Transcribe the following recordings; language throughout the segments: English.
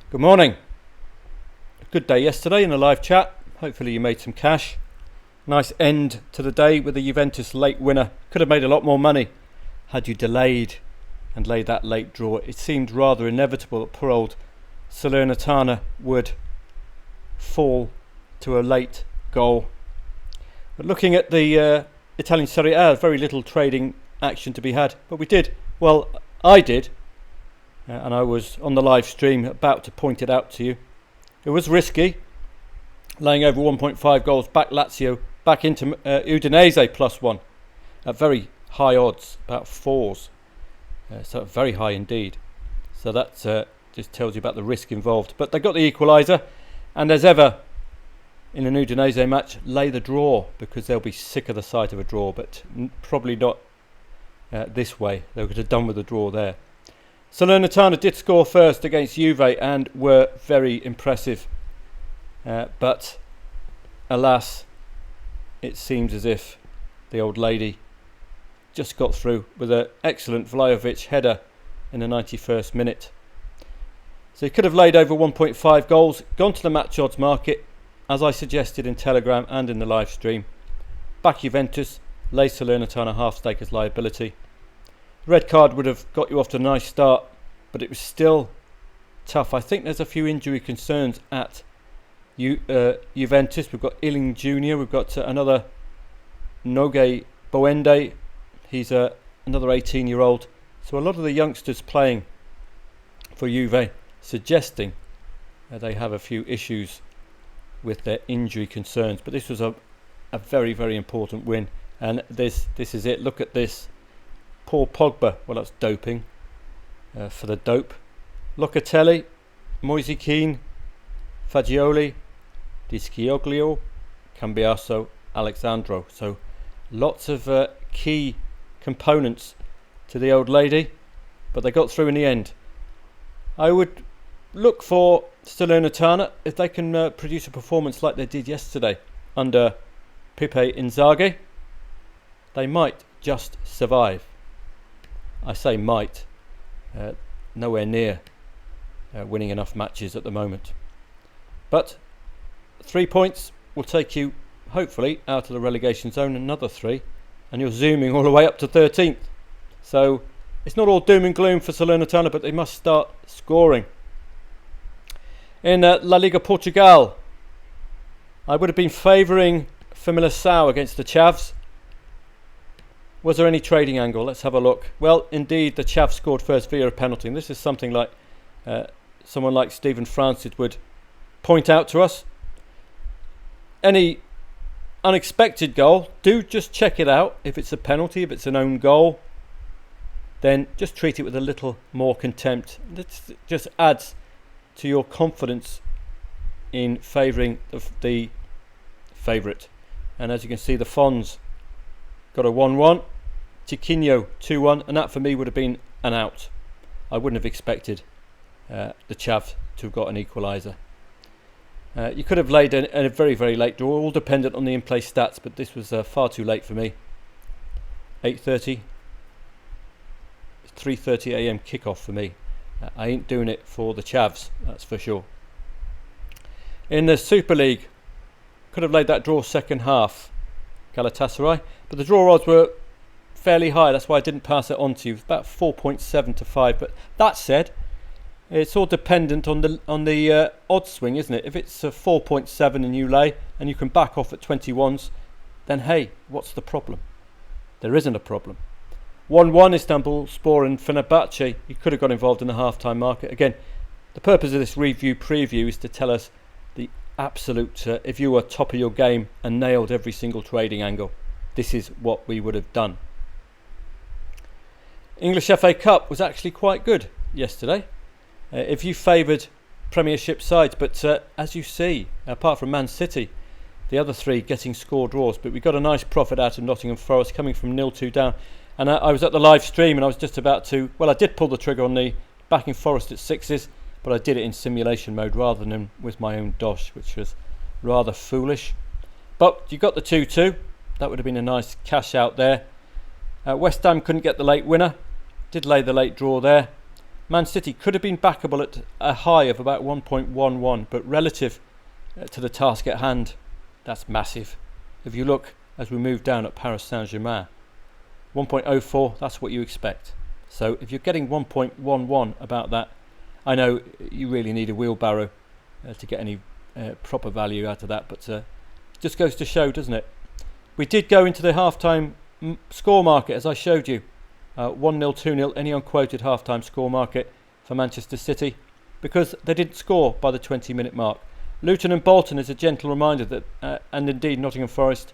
Good morning. A good day yesterday in the live chat. Hopefully you made some cash. Nice end to the day with the Juventus late winner. Could have made a lot more money had you delayed and laid that late draw. It seemed rather inevitable that poor old Salernitana would fall to a late goal. But looking at the Italian Serie A, very little trading action to be had. But we did. Well, I did. And I was on the live stream about to point it out to you. It was risky, laying over 1.5 goals, back Lazio, back into Udinese +1 at very high odds, about 4s. So very high indeed. So that just tells you about the risk involved. But they got the equaliser, and as ever in an Udinese match, lay the draw because they'll be sick of the sight of a draw, but probably not this way. They could have done with the draw there. Salernitana did score first against Juve and were very impressive. But alas, it seems as if the old lady just got through with an excellent Vlahovic header in the 91st minute. So he could have laid over 1.5 goals, gone to the match odds market, as I suggested in Telegram and in the live stream. Back Juventus, lay Salernitana half stake as liability. Red card would have got you off to a nice start, but it was still tough. I think there's a few injury concerns at Juventus. We've got Illing Jr., we've got another Noge Boende. He's another 18-year-old. So a lot of the youngsters playing for Juve suggesting they have a few issues with their injury concerns. But this was a very, very important win. And this is it. Look at this. Paul Pogba, well, that's doping for the dope. Locatelli, Moise Kean, Fagioli, Di Schioglio, Cambiaso, Alexandro. So lots of key components to the old lady, but they got through in the end. I would look for Salernitana if they can produce a performance like they did yesterday under Pipe Inzaghi. They might just survive. I say might, nowhere near winning enough matches at the moment. But 3 points will take you, hopefully, out of the relegation zone, another 3, and you're zooming all the way up to 13th. So it's not all doom and gloom for Salernitana, but they must start scoring. In La Liga Portugal, I would have been favouring Famalicão against the Chavs. Was there any trading angle? Let's have a look. Well, indeed, the Chavs scored first via a penalty. And this is something like someone like Stephen Francis would point out to us. Any unexpected goal, do just check it out. If it's a penalty, if it's an own goal, then just treat it with a little more contempt. This just adds to your confidence in favouring the favourite. And as you can see, the Fons got a 1-1, Tiquinho 2-1, and that for me would have been an out. I wouldn't have expected the Chav to have got an equaliser. You could have laid a very, very late draw, all dependent on the in-play stats, but this was far too late for me. 8:30, 3:30 a.m. kickoff for me. I ain't doing it for the Chavs, that's for sure. In the Super League, could have laid that draw second half. Galatasaray, but the draw odds were fairly high. That's why I didn't pass it on to you. It's about 4.7 to 5. But that said, it's all dependent on the odds swing, isn't it? If it's a 4.7 and you lay and you can back off at 21s, then hey, what's the problem? There isn't a problem. 1-1 Istanbulspor and Fenerbahce. You could have got involved in the half-time market. Again, the purpose of this review preview is to tell us the absolute, if you were top of your game and nailed every single trading angle, this is what we would have done. English FA Cup was actually quite good yesterday. If you favoured Premiership sides, but as you see, apart from Man City, the other 3 getting score draws, but we got a nice profit out of Nottingham Forest coming from 0-2 down. And I was at the live stream and I was just about to, well, I did pull the trigger on the backing Forest at 6s, but I did it in simulation mode rather than with my own dosh, which was rather foolish. But you got the 2-2. That would have been a nice cash out there. West Ham couldn't get the late winner. Did lay the late draw there. Man City could have been backable at a high of about 1.11, but relative to the task at hand, that's massive. If you look as we move down at Paris Saint-Germain, 1.04, that's what you expect. So if you're getting 1.11 about that, I know you really need a wheelbarrow to get any proper value out of that, but it just goes to show, doesn't it? We did go into the half-time score market, as I showed you. 1-0, 2-0, any unquoted half-time score market for Manchester City, because they didn't score by the 20-minute mark. Luton and Bolton is a gentle reminder that, and indeed Nottingham Forest,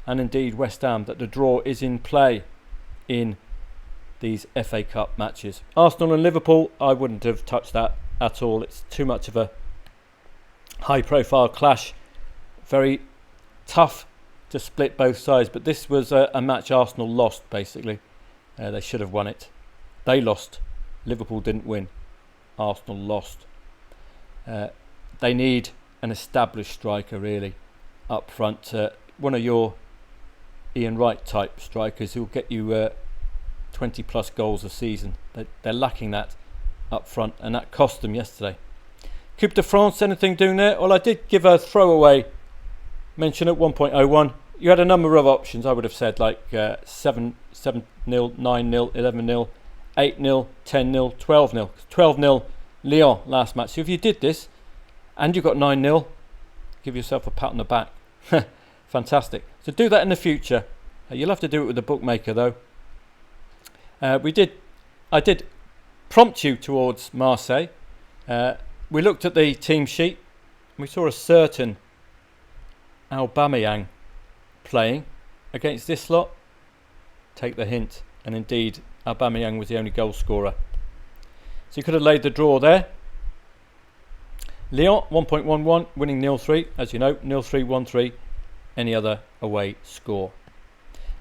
and indeed West Ham, that the draw is in play in these FA Cup matches. Arsenal and Liverpool, I wouldn't have touched that at all. It's too much of a high-profile clash. Very tough to split both sides, but this was a match Arsenal lost, basically. They should have won it. They lost. Liverpool didn't win. Arsenal lost. They need an established striker, really, up front. One of your Ian Wright type strikers who will get you 20 plus goals a season. They're lacking that up front, and that cost them yesterday. Coupe de France, anything doing there? Well, I did give a throwaway mention at 1.01. You had a number of options, I would have said, like 7-0, 9-0, 11-0, 8-0, 10-0, 12-0. 12-0 Lyon last match. So if you did this and you got 9-0, give yourself a pat on the back. Fantastic. So do that in the future. You'll have to do it with the bookmaker, though. I did prompt you towards Marseille. We looked at the team sheet. We saw a certain Aubameyang playing against this lot. Take the hint, and indeed Aubameyang was the only goal scorer. So you could have laid the draw there. Lyon 1.11 winning 0-3, as you know, 0-3, 1-3, any other away score.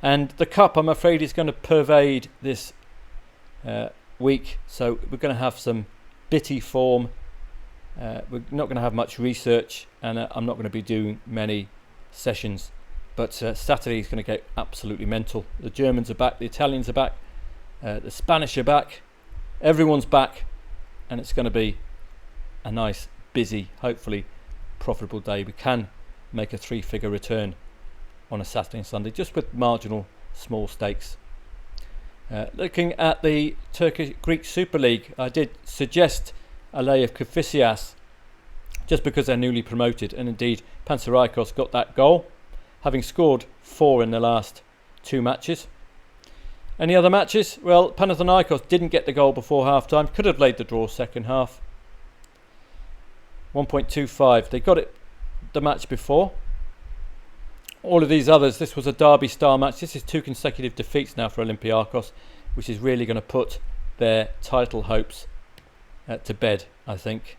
And the cup, I'm afraid, is going to pervade this week, so we're going to have some bitty form. We're not going to have much research, and I'm not going to be doing many sessions. But Saturday is going to get absolutely mental. The Germans are back, the Italians are back, the Spanish are back, everyone's back, and it's going to be a nice, busy, hopefully profitable day. We can make a 3-figure return on a Saturday and Sunday, just with marginal small stakes. Looking at the Turkish-Greek Super League, I did suggest a lay of Kafisias, just because they're newly promoted, and indeed Panathinaikos got that goal, having scored 4 in the last 2 matches. Any other matches? Well, Panathinaikos didn't get the goal before half-time. Could have laid the draw second half. 1.25. They got it the match before. All of these others, this was a derby-style match. This is 2 consecutive defeats now for Olympiacos, which is really going to put their title hopes to bed, I think.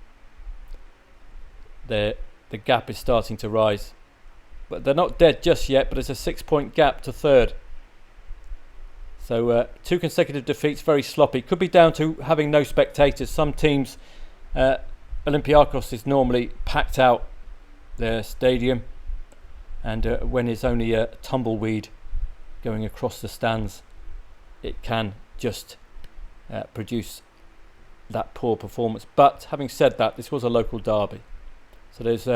The gap is starting to rise. But they're not dead just yet, but it's a 6-point gap to third. So 2 consecutive defeats, very sloppy. Could be down to having no spectators. Some teams, Olympiacos is normally packed out their stadium, and when there's only a tumbleweed going across the stands, it can just produce that poor performance. But having said that, this was a local derby, so there's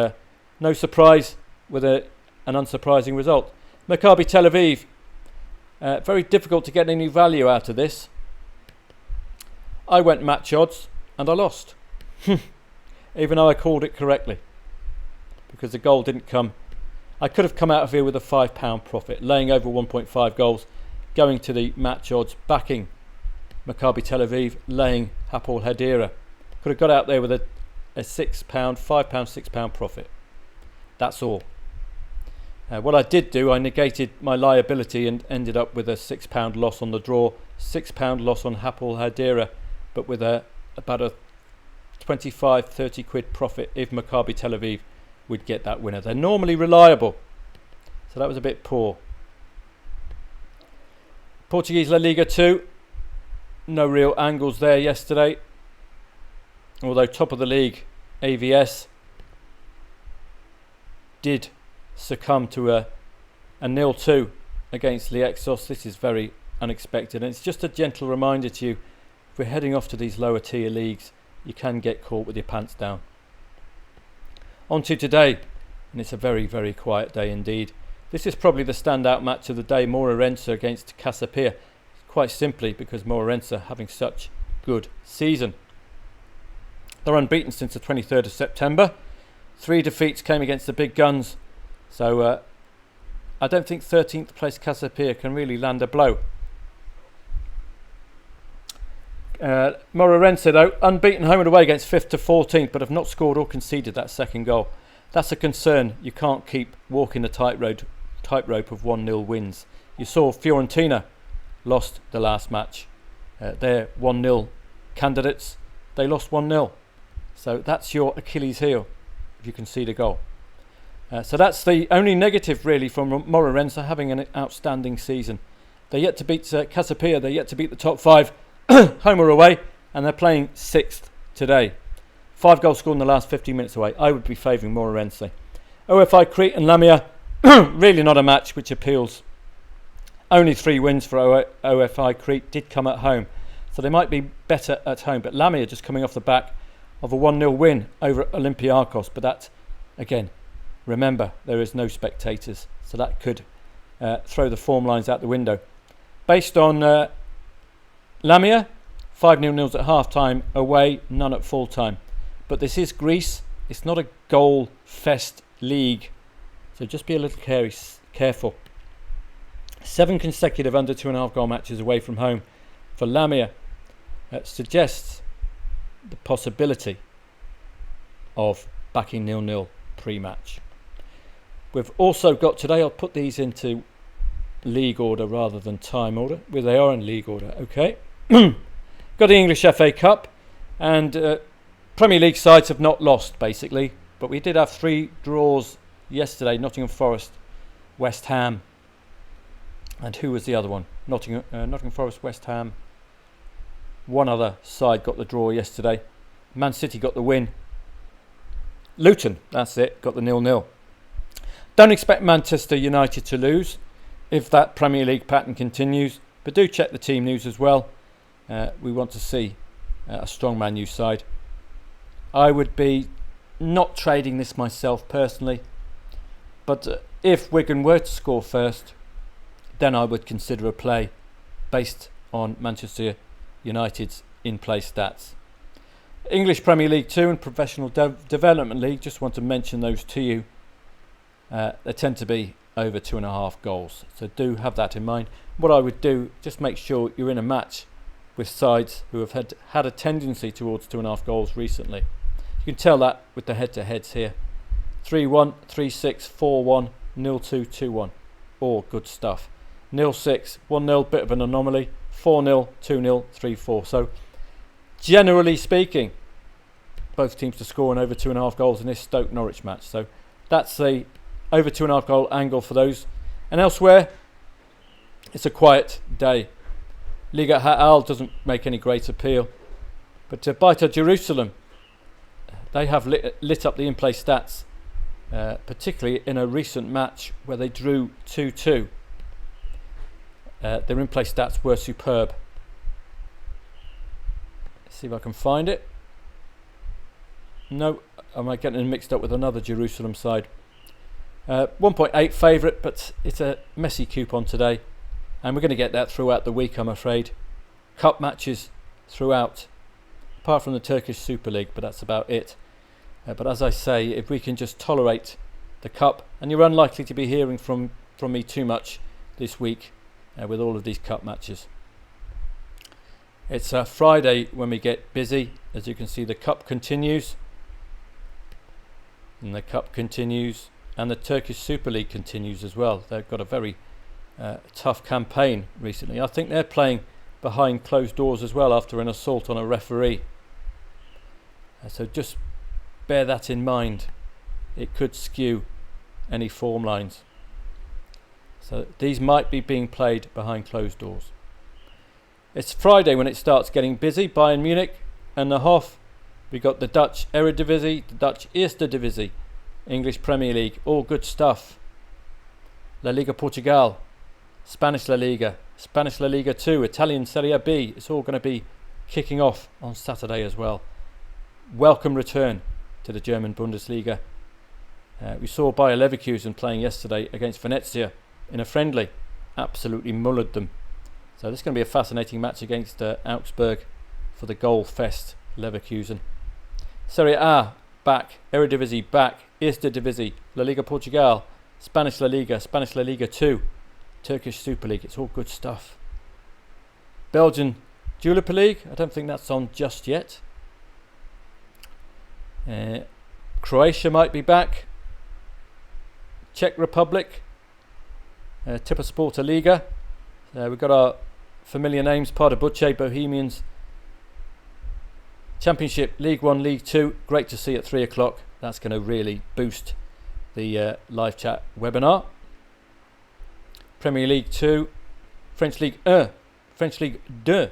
no surprise with an unsurprising result. Maccabi Tel Aviv, very difficult to get any value out of this. I went match odds and I lost, even though I called it correctly, because the goal didn't come. I could have come out of here with a £5 profit, laying over 1.5 goals, going to the match odds, backing Maccabi Tel Aviv, laying Hapoel Hadera. Could have got out there with a £6, £5, £6 profit. That's all. What I did do, I negated my liability and ended up with a £6 loss on the draw, £6 loss on Hapoel Hadera, but with about a 25, 30 quid profit if Maccabi Tel Aviv would get that winner. They're normally reliable, so that was a bit poor. Portuguese La Liga 2, no real angles there yesterday, although top of the league AVS did succumb to a 0-2 against Liexos. This is very unexpected, and it's just a gentle reminder to you if we're heading off to these lower tier leagues, you can get caught with your pants down. On to today, and it's a very, very quiet day indeed. This is probably the standout match of the day, Moreirense against Casapia. Quite simply because Moreirense are having such good season. They're unbeaten since the 23rd of September. 3 defeats came against the big guns. So I don't think 13th place Casapia can really land a blow. Moreirense though, unbeaten home and away against 5th to 14th, but have not scored or conceded that second goal. That's a concern. You can't keep walking the tightrope of 1-0 wins. You saw Fiorentina lost the last match. They're 1-0 candidates. They lost 1-0. So that's your Achilles heel if you concede a goal. So that's the only negative really from Moreirense having an outstanding season. They're yet to beat Casapia. They're yet to beat the top 5 home or away, and they're playing 6th today. 5 goals scored in the last 15 minutes away. I would be favouring Moreirense. OFI Crete and Lamia, really not a match which appeals. Only 3 wins for OFI Crete, did come at home, so they might be better at home. But Lamia just coming off the back of a 1-0 win over Olympiacos. But that, again, remember, there is no spectators, so that could throw the form lines out the window. Based on Lamia, 5-0 at half-time, away, none at full-time. But this is Greece. It's not a goal-fest league, so just be a little careful. 7 consecutive under 2.5 goal matches away from home for Lamia suggests the possibility of backing 0-0 pre-match. We've also got today, I'll put these into league order rather than time order. Well, they are in league order, okay. Got the English FA Cup, and Premier League sides have not lost basically, but we did have 3 draws yesterday. Nottingham Forest, West Ham, and who was the other one? Nottingham Forest, West Ham. One other side got the draw yesterday. Man City got the win. Luton, that's it, got the 0-0. Don't expect Manchester United to lose if that Premier League pattern continues, but do check the team news as well. We want to see a strong Man U side. I would be not trading this myself personally, but if Wigan were to score first, then I would consider a play based on Manchester United's in-play stats. English Premier League 2 and Professional Development League, just want to mention those to you. They tend to be over 2.5 goals, so do have that in mind. What I would do, just make sure you're in a match with sides who have had a tendency towards 2.5 goals recently. You can tell that with the head-to-heads here. 3-1, 3-6, 4-1, 0-2, 2-1. All good stuff. 0-6, 1-0, bit of an anomaly. 4-0, 2-0, 3-4. So, generally speaking, both teams to score and over 2.5 goals in this Stoke-Norwich match. So, that's the over 2.5 goal angle for those. And elsewhere, it's a quiet day. Liga Ha'al doesn't make any great appeal. But Beitar Jerusalem, they have lit up the in-play stats, particularly in a recent match where they drew 2-2. Their in-play stats were superb. Let's see if I can find it. No, am I getting mixed up with another Jerusalem side? 1.8 favourite, but it's a messy coupon today. And we're going to get that throughout the week, I'm afraid. Cup matches throughout, apart from the Turkish Super League, but that's about it. But as I say, if we can just tolerate the cup, and you're unlikely to be hearing from me too much this week with all of these cup matches. It's Friday when we get busy. As you can see, the cup continues. And the cup continues. And the Turkish Super League continues as well. They've got a very tough campaign recently. I think they're playing behind closed doors as well after an assault on a referee. So just bear that in mind. It could skew any form lines. So these might be being played behind closed doors. It's Friday when it starts getting busy. Bayern Munich and the Hof. We got the Dutch Eredivisie, the Dutch Eerste Divisie, English Premier League, all good stuff. La Liga Portugal, Spanish La Liga 2, Italian Serie B. It's all going to be kicking off on Saturday as well. Welcome return to the German Bundesliga. We saw Bayer Leverkusen playing yesterday against Venezia in a friendly. Absolutely mullered them. So this is going to be a fascinating match against Augsburg for the Goal Fest Leverkusen. Serie A back, Eredivisie back, Eerste Divisie, La Liga Portugal, Spanish La Liga 2, Turkish Super League. It's all good stuff. Belgian Jupiler League, I don't think that's on just yet. Croatia might be back. Czech Republic, Tipasporta Liga. We've got our familiar names, Pardubice, Bohemians. Championship, League 1, League 2, great to see at 3 o'clock. That's going to really boost the live chat webinar. Premier League 2, French League 1, French League 2.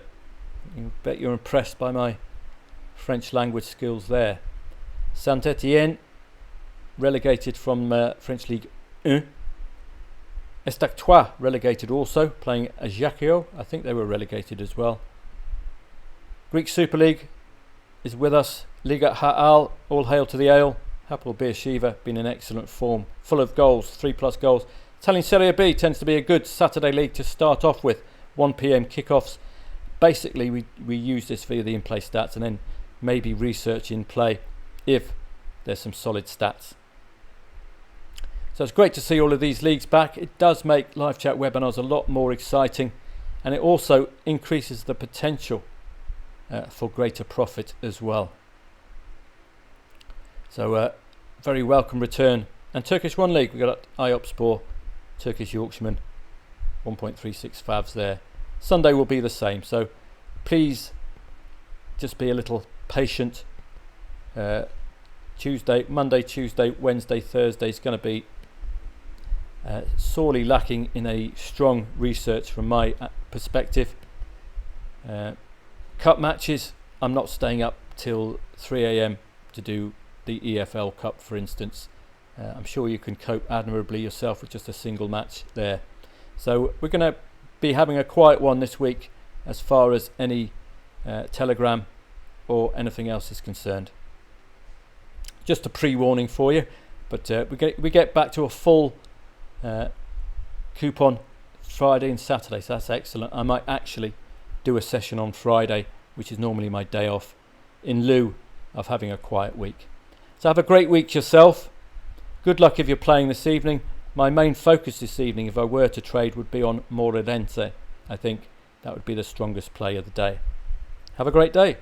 I bet you're impressed by my French language skills there. Saint-Étienne, relegated from French League 1. Estac relegated also, playing Ajaccio. I think they were relegated as well. Greek Super League is with us. Liga Ha'al, all hail to the ale. Hapoel Beersheva been in excellent form, full of goals, 3+ goals. Italian Serie B tends to be a good Saturday league to start off with. 1 p.m. kickoffs. Basically, we use this via the in-play stats and then maybe research in play if there's some solid stats. So it's great to see all of these leagues back. It does make live chat webinars a lot more exciting, and it also increases the potential for greater profit as well. So very welcome return. And Turkish 1 League, we've got Ayopspor, Turkish Yorkshireman, 1.36 favs there. Sunday will be the same, so please just be a little patient. Monday, Tuesday, Wednesday, Thursday is going to be sorely lacking in a strong research from my perspective. Cup matches, I'm not staying up till 3 a.m. to do the EFL Cup, for instance. I'm sure you can cope admirably yourself with just a single match there. So we're going to be having a quiet one this week as far as any Telegram or anything else is concerned. Just a pre-warning for you, but we get back to a full coupon Friday and Saturday, so that's excellent. I might actually do a session on Friday, which is normally my day off, in lieu of having a quiet week. So have a great week yourself. Good luck if you're playing this evening. My main focus this evening, if I were to trade, would be on Moreirense. I think that would be the strongest play of the day. Have a great day.